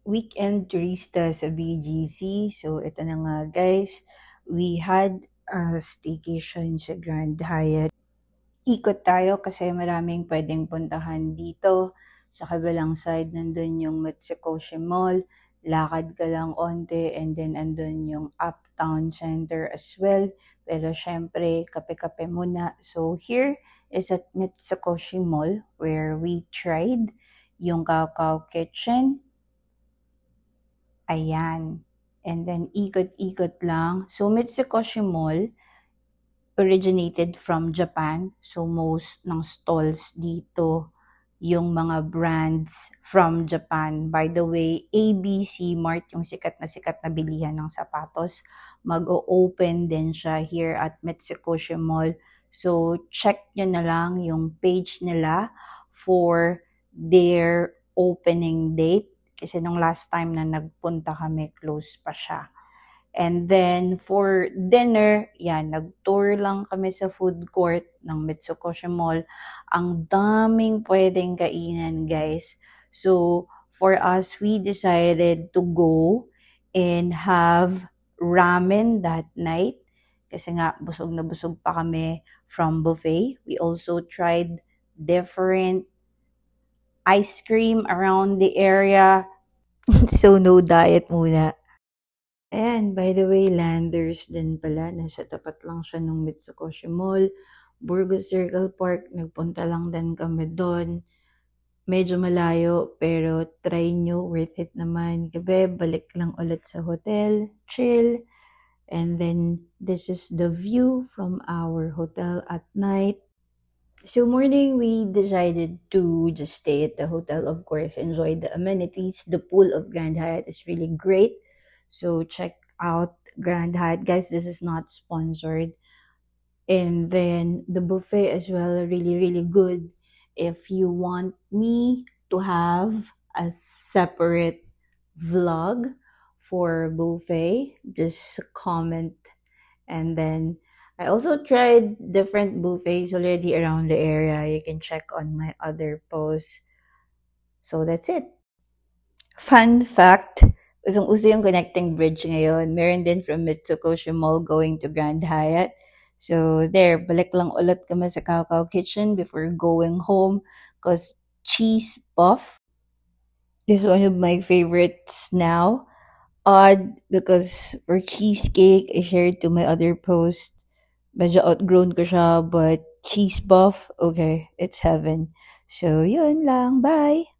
weekend turista sa BGC. So, ito na nga guys. We had a staycation sa Grand Hyatt. Ikot tayo kasi maraming pwedeng puntahan dito. Sa kabilang side, nandun yung Mitsukoshi Mall. Lakad ka lang onte and then andun yung Uptown Center as well. Pero syempre, kape-kape muna. So here is at Mitsukoshi Mall where we tried yung Kakao Kitchen. Ayan. And then ikot-ikot lang. So Mitsukoshi Mall originated from Japan. So most ng stalls dito yung mga brands from Japan. By the way, ABC Mart, yung sikat na bilihan ng sapatos, mag-o-open din siya here at Mitsukoshi Mall. So check nyo na lang yung page nila for their opening date. Kasi nung last time na nagpunta kami, close pa siya. And then, for dinner, yan, nag-tour lang kami sa food court ng Mitsukoshi Mall. Ang daming pwedeng kainan, guys. So, for us, we decided to go and have ramen that night. Kasi nga, busog na busog pa kami from buffet. We also tried different ice cream around the area. So, no diet muna. Ayan, by the way, Landers din pala. Nasa tapat lang siya ng Mitsukoshi Mall. Burgos Circle Park, nagpunta lang din kami doon. Medyo malayo, pero try nyo, worth it naman. Gabi, balik lang ulit sa hotel, chill. And then, this is the view from our hotel at night. So morning, we decided to just stay at the hotel, of course, enjoy the amenities. The pool of Grand Hyatt is really great. So check out Grand Hyatt. Guys, this is not sponsored. And then the buffet as well, really, really good. If you want me to have a separate vlog for buffet, just comment. And then I also tried different buffets already around the area. You can check on my other posts. So that's it. Fun fact, usong-uso yung connecting bridge ngayon. Meron din from Mitsukoshi Mall going to Grand Hyatt. So there, balik lang ulit kami sa Kakao Kitchen before going home because cheese puff is one of my favorites now. Odd because for cheesecake, I shared to my other post. Medyo outgrown ko siya, but cheese puff, okay, it's heaven. So, yun lang. Bye!